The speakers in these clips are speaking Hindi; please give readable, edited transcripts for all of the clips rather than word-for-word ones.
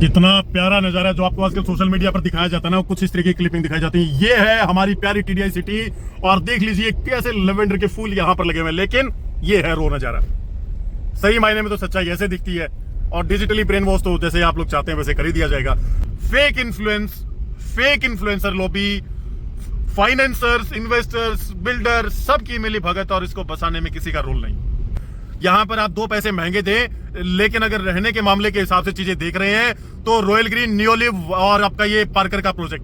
कितना प्यारा नजारा है जो आपको आजकल सोशल मीडिया पर दिखाया जाता है ना, कुछ इस तरीके की क्लिपिंग दिखाई जाती है। ये है हमारी प्यारी टीडीआई सिटी और देख लीजिए कैसे लेवेंडर के फूल यहाँ पर लगे हुए हैं, लेकिन ये है रो नजारा। सही मायने में तो सच्चाई ऐसे दिखती है और डिजिटली ब्रेन वॉश तो जैसे आप लोग चाहते हैं वैसे कर ही दिया जाएगा। Fake influence, fake influencer lobby, financiers, investors, builder, सबकी मिली भगत और इसको बसाने में किसी का रोल नहीं। यहां पर आप 2 पैसे महंगे दें, लेकिन अगर रहने के मामले के हिसाब से चीजें देख रहे हैं तो रॉयल ग्रीन, न्यूलिव और आपका ये पार्कर का प्रोजेक्ट,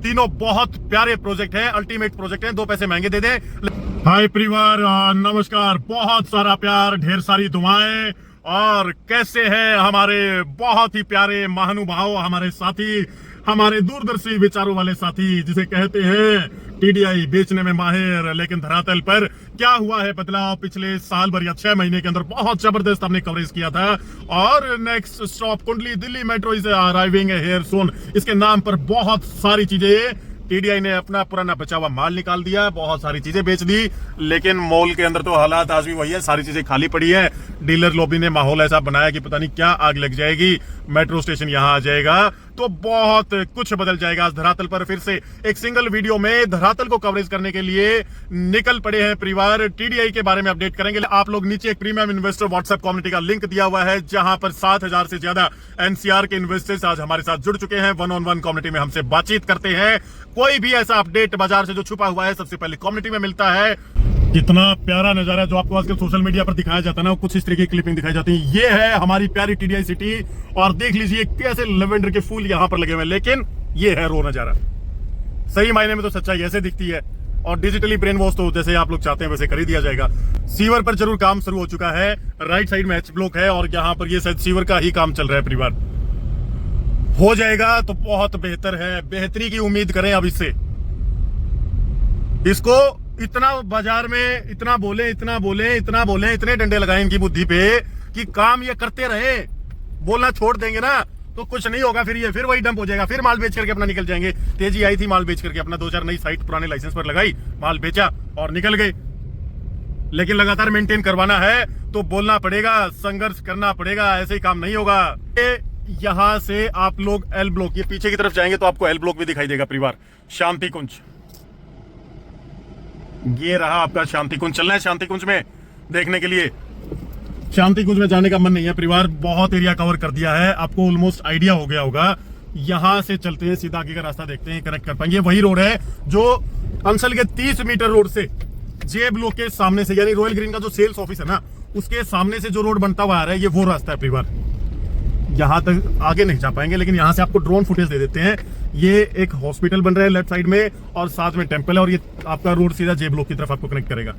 तीनों बहुत प्यारे प्रोजेक्ट हैं, अल्टीमेट प्रोजेक्ट हैं। 2 पैसे महंगे दे दें। हाय परिवार, नमस्कार, बहुत सारा प्यार, ढेर सारी दुआएं। और कैसे हैं हमारे बहुत ही प्यारे महानुभाव, हमारे साथी, हमारे दूरदर्शी विचारों वाले साथी, जिसे कहते हैं टीडीआई बेचने में माहिर, लेकिन धरातल पर क्या हुआ है बदलाव पिछले साल भर या 6 महीने के अंदर बहुत जबरदस्त हमने कवरेज किया था। और next stop Kundli Delhi metro is arriving here soon, इसके नाम पर बहुत सारी चीजें टीडीआई ने अपना पुराना बचा हुआ माल निकाल दिया, बहुत सारी चीजें बेच दी, लेकिन मॉल के अंदर तो हालात आज भी वही है, सारी चीजें खाली पड़ी है। डीलर लॉबी ने माहौल ऐसा बनाया कि पता नहीं क्या आग लग जाएगी, मेट्रो स्टेशन यहां आ जाएगा तो बहुत कुछ बदल जाएगा। आज धरातल पर फिर से एक सिंगल वीडियो में धरातल को कवरेज करने के लिए निकल पड़े हैं परिवार। टीडीआई के बारे में अपडेट करेंगे। आप लोग नीचे एक प्रीमियम इन्वेस्टर व्हाट्सएप कम्युनिटी का लिंक दिया हुआ है, जहां पर 7000 से ज्यादा एनसीआर के इन्वेस्टर्स आज हमारे साथ जुड़ चुके हैं। 1-on-1 कम्युनिटी में हमसे बातचीत करते हैं। कोई भी ऐसा अपडेट बाजार से जो छुपा हुआ है सबसे पहले कम्युनिटी में मिलता है। कितना प्यारा नजारा है जो आपको आजकल सोशल मीडिया पर दिखाया जाता है ना, कुछ इस तरीके की क्लिपिंग दिखाई जाती है। ये है हमारी प्यारी टीडीआई सिटी और देख लीजिए कैसे लेवेंडर के फूल यहाँ पर लगे हुए हैं, लेकिन ये है रो नजारा। सही मायने में तो सच्चाई ऐसे दिखती है और डिजिटली ब्रेन वॉश तो जैसे आप लोग चाहते हैं वैसे कर ही दिया जाएगा। सीवर पर जरूर काम शुरू हो चुका है, राइट साइड में एच ब्लॉक है और यहाँ पर ये शायद सीवर का ही काम चल रहा है परिवार। हो जाएगा तो बहुत बेहतर है, बेहतरी की उम्मीद करें अब इससे। इसको इतना बाजार में इतना बोले, इतने डंडे लगाए इनकी बुद्धि पे कि काम ये करते रहे। बोलना छोड़ देंगे ना तो कुछ नहीं होगा, फिर ये फिर वही डंप हो जाएगा, फिर माल बेच करके अपना निकल जाएंगे। तेजी आई थी माल बेच करके, अपना 2-4 नई साइट पुराने लाइसेंस पर लगाई, माल बेचा और निकल गए। लेकिन लगातार मेंटेन करवाना है तो बोलना पड़ेगा, संघर्ष करना पड़ेगा, ऐसे ही काम नहीं होगा। यहां से आप लोग एल ब्लॉक, ये पीछे की तरफ जाएंगे तो आपको एल ब्लॉक भी दिखाई देगा परिवार। शांति कुंज, ये रहा आपका शांति कुंज। चलना है शांति कुंज में देखने के लिए। शांति कुंज में जाने का मन नहीं है परिवार, बहुत एरिया कवर कर दिया है, आपको ऑलमोस्ट आइडिया हो गया होगा। यहां से चलते हैं, सीधा आगे का रास्ता देखते हैं, कनेक्ट कर पाएंगे। वही रोड है जो अंसल के 30 मीटर रोड से जे ब्लॉक के सामने से, यानी रॉयल ग्रीन का जो सेल्स ऑफिस है ना, उसके सामने से जो रोड बनता हुआ आ रहा है, ये वो रास्ता है परिवार। यहां तक आगे नहीं जा पाएंगे, लेकिन यहां से आपको ड्रोन फुटेज दे देते हैं। ये एक हॉस्पिटल बन रहा है लेफ्ट साइड में और साथ में टेंपल है, और ये आपका रोड सीधा जे ब्लॉक की तरफ आपको कनेक्ट करेगा।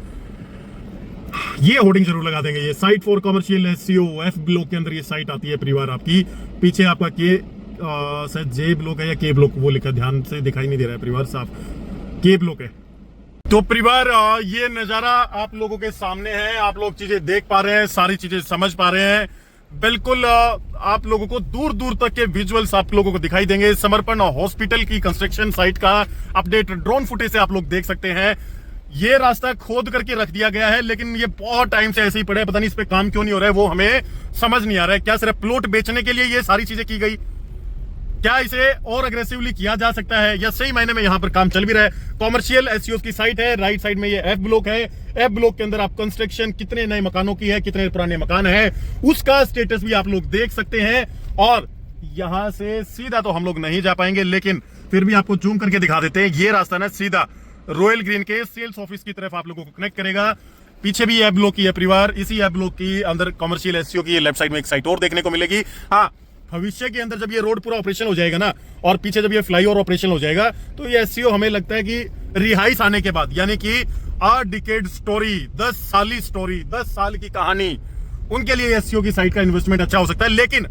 ये होर्डिंग जरूर लगा देंगे, ये site for commercial SCO, F block के अंदर ये साइट आती है परिवार आपकी। पीछे आपका के शायद जे ब्लॉक है या के ब्लॉक, वो लिखा ध्यान से दिखाई नहीं दे रहा है परिवार, साफ के ब्लॉक है। तो परिवार ये नजारा आप लोगों के सामने है, आप लोग चीजें देख पा रहे हैं, सारी चीजें समझ पा रहे हैं। बिल्कुल आप लोगों को दूर दूर तक के विजुअल्स आप लोगों को दिखाई देंगे। समर्पण हॉस्पिटल की कंस्ट्रक्शन साइट का अपडेट ड्रोन फुटेज से आप लोग देख सकते हैं। ये रास्ता खोद करके रख दिया गया है, लेकिन ये बहुत टाइम से ऐसे ही पड़े, पता नहीं इस पे काम क्यों नहीं हो रहा है, वो हमें समझ नहीं आ रहा है। क्या सिर्फ प्लॉट बेचने के लिए ये सारी चीजें की गई? क्या इसे और अग्रेसिवली किया जा सकता है, या सही मायने में यहाँ पर काम चल भी रहा है? कॉमर्शियल एससीओ की साइट है, राइट साइड में ये एफ ब्लॉक है। एफ ब्लॉक के अंदर आप कंस्ट्रक्शन कितने नए मकानों की है, कितने पुराने मकान है, उसका स्टेटस भी आप लोग देख सकते हैं। और यहां से सीधा तो हम लोग नहीं जा पाएंगे, लेकिन फिर भी आपको जूम करके दिखा देते हैं। ये रास्ता ना सीधा रॉयल ग्रीन के सेल्स ऑफिस की तरफ आप लोगों को कनेक्ट करेगा। पीछे भी एफ ब्लॉक की है परिवार, इसी एफ ब्लॉक की अंदर कमर्शियल एससीओ की लेफ्ट साइड में एक साइट और देखने को मिलेगी। हाँ, भविष्य के अंदर जब ये रोड पूरा ऑपरेशन हो जाएगा ना, और पीछे जब ये फ्लाईओवर ऑपरेशन हो जाएगा, तो ये एससीओ हमें लगता है कि रिहाइश आने के बाद, यानी कि आ डिकेड स्टोरी, 10 साली स्टोरी, 10 साल की कहानी, उनके लिए एससीओ की साइट का इन्वेस्टमेंट अच्छा हो सकता है। लेकिन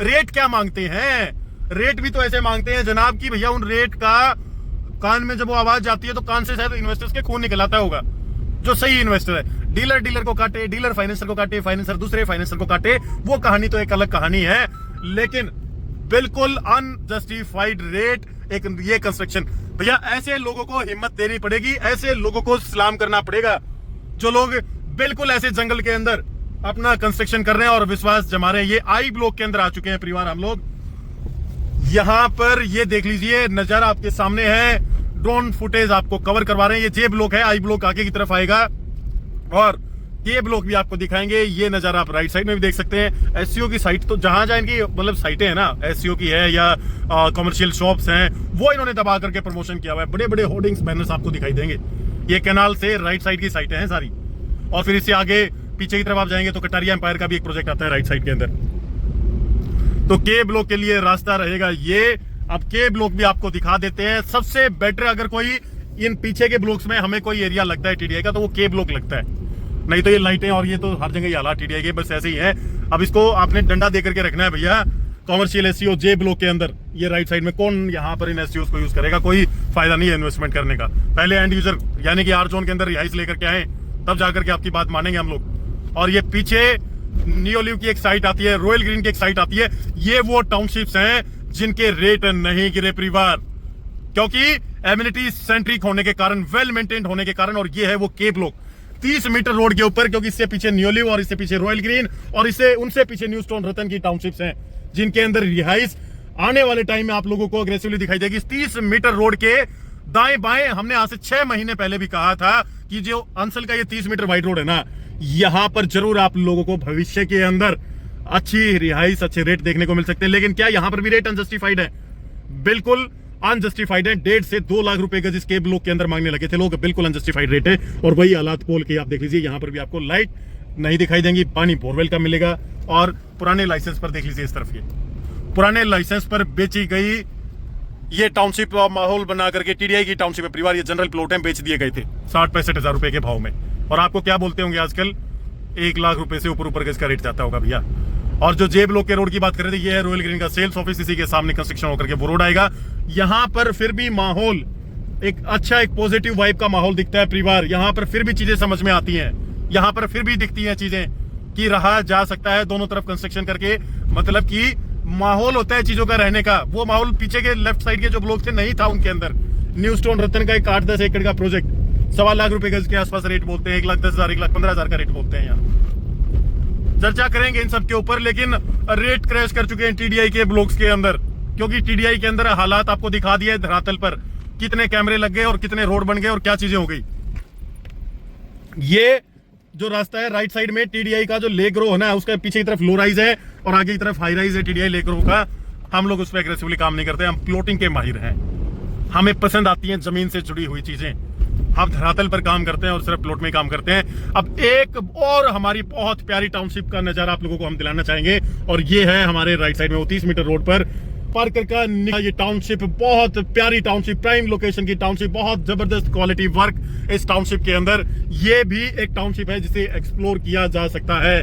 रेट क्या मांगते हैं? रेट भी तो ऐसे मांगते हैं जनाब की भैया उन रेट का कान में जब वो आवाज जाती है तो कान से शायद इन्वेस्टर्स के खून निकल आता होगा, जो सही इन्वेस्टर है। डीलर को काटे, डीलर फाइनेंसर को काटे, फाइनेंसर दूसरे फाइनेंसर को काटे, वो कहानी तो एक अलग कहानी है। लेकिन बिल्कुल अनजस्टिफाइड रेट, एक ये कंस्ट्रक्शन, भैया ऐसे लोगों को हिम्मत देनी पड़ेगी, ऐसे लोगों को सलाम करना पड़ेगा जो लोग बिल्कुल ऐसे जंगल के अंदर अपना कंस्ट्रक्शन कर रहे हैं और विश्वास जमा रहे हैं। ये आई ब्लॉक के अंदर आ चुके हैं परिवार हम लोग, यहाँ पर ये देख लीजिए नजारा आपके सामने है, ड्रोन फुटेज आपको कवर करवा रहे हैं। ये जे ब्लॉक है, आई ब्लॉक आगे की तरफ आएगा और ये ब्लॉक भी आपको दिखाएंगे। ये नजारा आप राइट साइड में भी देख सकते हैं। एससीओ की साइट तो जहां जहां इनकी मतलब साइटें हैं ना, एससीओ की है या कमर्शियल शॉप्स हैं, वो इन्होंने दबा करके प्रमोशन किया हुआ है। बड़े बड़े होर्डिंग्स बैनर्स आपको दिखाई देंगे। ये कैनाल से राइट साइड की साइटें हैं सारी। और फिर इससे आगे पीछे की तरफ आप जाएंगे तो कटारिया एम्पायर का भी एक प्रोजेक्ट आता है राइट साइड के अंदर। तो के ब्लॉक के लिए रास्ता रहेगा ये। अब के ब्लॉक भी आपको दिखा देते हैं। सबसे बेटर अगर कोई इन पीछे के ब्लॉक्स में हमें कोई एरिया लगता है टीडीआई का, तो वो के ब्लॉक लगता है। नहीं तो ये लाइटें और ये तो हर जगह ही हालात टीडीआई के बस ऐसे ही है। अब इसको आपने डंडा दे करके रखना है भैया। कॉमर्शियल एससीओ जे ब्लॉक के अंदर ये राइट साइड में कौन यहाँ पर इन एससीओ को यूज करेगा? कोई फायदा नहीं है इन्वेस्टमेंट करने का। पहले एंड यूजर यानी कि आर जोन के अंदर रिहाइश लेकर के आए, तब जाकर के आपकी बात मानेंगे हम लोग। और ये पीछे नियोलिव की एक साइट आती है, रॉयल ग्रीन की एक साइट आती है। ये वो टाउनशिप्स हैं जिनके रेट नहीं गिरे परिवार, क्योंकि एमिनिटी सेंट्रिक होने के कारण, वेल मेंटेन्ड होने के कारण। और ये है वो के ब्लॉक 30 मीटर रोड के ऊपर, क्योंकि इससे पीछे नियोलिव और इससे पीछे रॉयल ग्रीन और इससे उनसे पीछे न्यू स्टोन रतन की टाउनशिप्स हैं, जिनके अंदर रिहाइश आने वाले टाइम में आप लोगों को अग्रेसिवली दिखाई देगी। 30 मीटर रोड के दाएं बाएं हमने आज से 6 महीने पहले भी कहा था कि जो अंसल का ये 30 मीटर वाइड रोड है ना, यहां पर जरूर आप लोगों को भविष्य के अंदर अच्छी रिहाइश, अच्छे रेट देखने को मिल सकते हैं। लेकिन क्या यहां पर भी रेट अनजस्टिफाइड है? बिल्कुल अनजस्टिफाइड है। 1.5 से 2 लाख रुपए गज इस के ब्लॉक के अंदर मांगने लगे थे लोग। बिल्कुल अनजस्टिफाइड रेट है। और वही हालात पोल के आप देख लीजिए, यहां पर भी आपको लाइट नहीं दिखाई देंगी, पानी बोरवेल का मिलेगा। और पुराने लाइसेंस पर देख लीजिए इस तरफ, ये पुराने लाइसेंस पर बेची गई ये टाउनशिप माहौल बना करके टीडीआई की टाउनशिप परिवार, ये जनरल प्लॉट है, बेच दिए गए थे 60-65 हजार रुपए के भाव में। और आपको क्या बोलते होंगे आजकल, 1 लाख रुपए से ऊपर गज का रेट जाता होगा भैया। और जो जे ब्लॉक के रोड की बात कर रहे थे, ये है रॉयल ग्रीन का सेल्स ऑफिस, इसी के सामने कंस्ट्रक्शन होकर के वो रोड आएगा। यहाँ पर फिर भी माहौल एक अच्छा, एक पॉजिटिव वाइब का माहौल दिखता है परिवार। यहाँ पर फिर भी चीजें समझ में आती हैं, यहाँ पर फिर भी दिखती हैं चीजें कि रहा जा सकता है दोनों तरफ कंस्ट्रक्शन करके। मतलब कि माहौल होता है चीजों का रहने का। वो माहौल पीछे के लेफ्ट साइड के जो ब्लॉक थे नहीं था उनके अंदर। न्यू स्टोन रतन का एक 8-10 एकड़ का प्रोजेक्ट 1.25 लाख रुपए गज के आसपास रेट बोलते हैं, 1,10,000, 1,15,000 का रेट बोलते हैं। यहाँ चर्चा करेंगे इन सब के ऊपर, लेकिन रेट क्रैश कर चुके हैं टीडीआई के ब्लॉक्स के अंदर, क्योंकि टीडीआई के अंदर हालात आपको दिखा दिए धरातल पर, कितने कैमरे लग गए और कितने रोड बन गए और क्या चीजें हो गई। ये जो रास्ता है राइट साइड में टीडीआई का जो लेक रो है ना, उसके पीछे की तरफ लो राइज है और आगे की तरफ हाई राइज है टीडीआई लेक रो का। हम लोग उस पर एग्रेसिवली काम नहीं करते, हम प्लॉटिंग के माहिर हैं। हमें पसंद आती हैं जमीन से जुड़ी हुई चीजें। हम धरातल पर काम करते हैं और सिर्फ प्लॉट में काम करते हैं। अब एक और हमारी बहुत प्यारी टाउनशिप का नजारा आप लोगों को हम दिलाना चाहेंगे, और ये है हमारे राइट साइड में, वो 30 मीटर रोड पर पार्कर का ये टाउनशिप। बहुत प्यारी टाउनशिप, प्राइम लोकेशन की टाउनशिप, बहुत जबरदस्त क्वालिटी वर्क इस टाउनशिप के अंदर। ये भी एक टाउनशिप है जिसे एक्सप्लोर किया जा सकता है।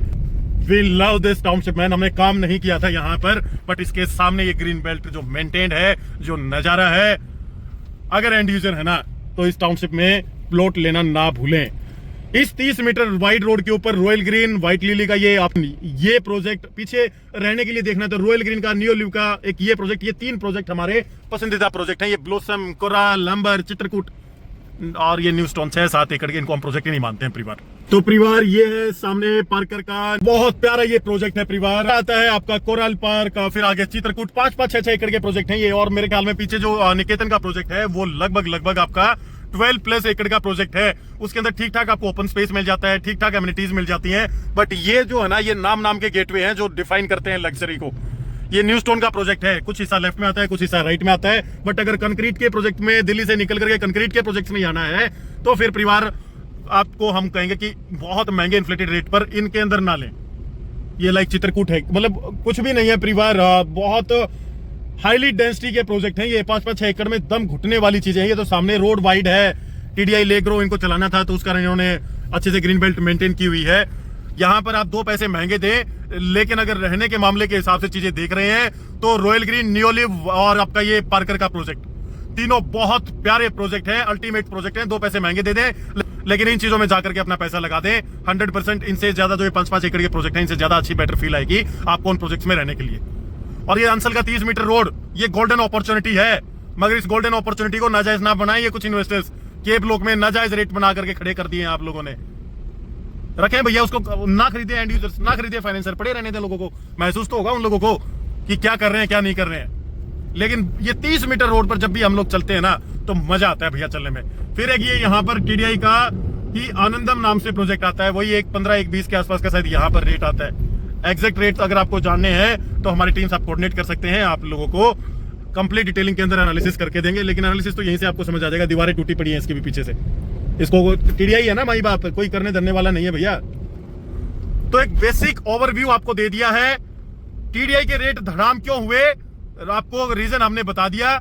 We love this township man. हमने काम नहीं किया था यहाँ पर, बट इसके सामने ये ग्रीन बेल्ट जो मेंटेन्ड है, जो नजारा है, अगर एंड यूजर है ना तो इस टाउनशिप में प्लॉट लेना ना भूलें। इस 30 मीटर वाइड रोड के ऊपर रॉयल ग्रीन, व्हाइट लिली का ये प्रोजेक्ट पीछे रहने के लिए देखना तो रॉयल ग्रीन का, नियोलिव का एक ये प्रोजेक्ट, ये 3 प्रोजेक्ट हमारे पसंदीदा प्रोजेक्ट हैं। ये ब्लोसम, कोराल, लंबर, चित्रकूट और ये न्यू स्टोन 6-7 एकड़ के, इनको हम प्रोजेक्ट ही नहीं मानते हैं परिवार। तो परिवार ये है सामने पार्कर का बहुत प्यारा ये प्रोजेक्ट है परिवार। आता है आपका कोराल पार्क, फिर आगे चित्रकूट, 5-6 एकड़ के प्रोजेक्ट हैं ये। और मेरे ख्याल में पीछे जो निकेतन का प्रोजेक्ट है वो लगभग आपका 12+ एकड़ का प्रोजेक्ट है। उसके अंदर ठीक ठाक आपको ओपन स्पेस मिल जाता है, ठीक ठाक एमिनिटीज मिल जाती हैं। बट ये जो है ना, ये नाम के गेटवे हैं जो डिफाइन करते हैं लग्जरी को। ये न्यू स्टोन का प्रोजेक्ट है, कुछ हिस्सा लेफ्ट में आता है, कुछ हिस्सा राइट में आता है। बट अगर कंक्रीट के प्रोजेक्ट में दिल्ली से निकल करके कंक्रीट के प्रोजेक्ट में आना है तो फिर परिवार आपको हम कहेंगे कि बहुत महंगे इन्फ्लेटेड रेट पर इनके अंदर ना लें। ये लाइक चित्रकूट है, मतलब कुछ भी नहीं है परिवार, बहुत हाईली डेंसिटी के प्रोजेक्ट हैं ये। 5-6 एकड़ में दम घुटने वाली चीजें हैं ये। तो सामने रोड वाइड है, टीडीआई लेक रो इनको चलाना था तो उस कारण इन्होंने अच्छे से ग्रीन बेल्ट मेंटेन की हुई है। यहाँ पर आप 2 पैसे महंगे दें, लेकिन अगर रहने के मामले के हिसाब से चीजें देख रहे हैं तो रॉयल ग्रीन, नियोलिव और आपका ये पार्कर का प्रोजेक्ट, तीनों बहुत प्यारे प्रोजेक्ट हैं, अल्टीमेट प्रोजेक्ट हैं। 2 पैसे महंगे दे दें, लेकिन इन चीजों में जाकर के अपना पैसा लगा दें। 100% इनसे ज्यादा जो ये 5-5 एकड़ के प्रोजेक्ट हैं, इनसे ज्यादा अच्छी बेटर फील आएगी आपको उन प्रोजेक्ट्स में रहने के लिए। और ये अंसल का 30 मीटर रोड, ये गोल्डन अपॉर्चुनिटी है, मगर इस गोल्डन अपॉर्चुनिटी को नाजायज ना बनाए ये कुछ इन्वेस्टर्स। के ब्लॉक में नाजायज रेट बना करके खड़े कर दिए हैं आप लोगों ने। रखें भैया उसको, ना खरीदे एंड यूजर्स, ना खरीदे फाइनेंसर, पड़े रहने दें लोगों को। महसूस तो होगा उन लोगों को कि क्या कर रहे हैं क्या नहीं कर रहे हैं। लेकिन ये 30 मीटर रोड पर जब भी हम लोग चलते हैं ना तो मजा आता है भैया चलने में। फिर एक ये यहाँ पर TDI का ही आनंदम नाम से प्रोजेक्ट आता है, वही एक 15-20 के आसपास का शायद यहाँ पर रेट आता है। एग्जैक्ट रेट अगर आपको जानने हैं तो हमारी टीम से आप कोऑर्डिनेट कर सकते हैं, आप लोगों को कंप्लीट डिटेलिंग के अंदर एनालिसिस करके देंगे। लेकिन एनालिसिस तो यहीं से आपको समझ आ जाएगा, दीवारें टूटी पड़ी हैं इसके भी पीछे से। इसको TDI है ना माई बाप, कोई करने धरने वाला नहीं है भैया। तो एक बेसिक ओवरव्यू आपको दे दिया है, TDI के रेट धड़ाम क्यों हुए, आपको रीजन हमने बता दिया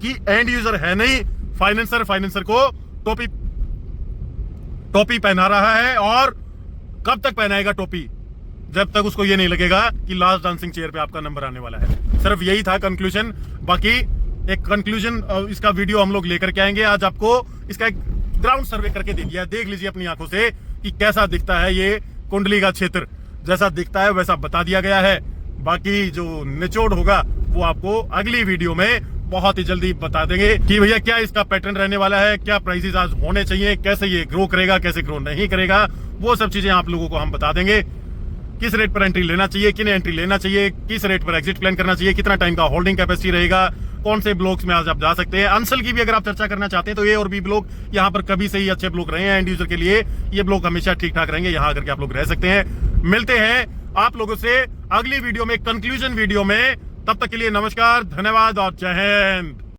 कि एंड यूजर है नहीं, फाइनेंसर को टोपी पहना रहा है। और कब तक पहनाएगा टोपी, जब तक उसको ये नहीं लगेगा कि लास्ट डांसिंग चेयर पे आपका नंबर आने वाला है। सिर्फ यही था कंक्लूजन। बाकी एक कंक्लूजन इसका वीडियो हम लोग लेकर के आएंगे। आज आपको इसका एक ग्राउंड सर्वे करके दे दिया, देख लीजिए अपनी आंखों से कि कैसा दिखता है ये कुंडली का क्षेत्र। जैसा दिखता है वैसा बता दिया गया है, बाकी जो निचोड़ होगा वो आपको अगली वीडियो में बहुत ही जल्दी बता देंगे कि भैया क्या इसका पैटर्न रहने वाला है, क्या प्राइसेस आज होने चाहिए, कैसे ये ग्रो करेगा, कैसे ग्रो नहीं करेगा, वो सब चीजें आप लोगों को हम बता देंगे। किस रेट पर एंट्री लेना चाहिए, किन्हें एंट्री लेना चाहिए, किस रेट पर एग्जिट प्लान करना चाहिए, कितना टाइम का होल्डिंग कैपेसिटी रहेगा, कौन से ब्लॉक्स में आज आप जा सकते हैं। अंसल की भी अगर आप चर्चा करना चाहते हैं तो ये और भी ब्लॉक यहाँ पर कभी से ही अच्छे ब्लॉक रहे हैं एंड यूजर के लिए, ये ब्लॉक हमेशा ठीक ठाक रहेंगे, यहाँ आकर के आप लोग रह सकते हैं। मिलते हैं आप लोगों से अगली वीडियो में, कंक्लूजन वीडियो में। तब तक के लिए नमस्कार, धन्यवाद और जय हिंद।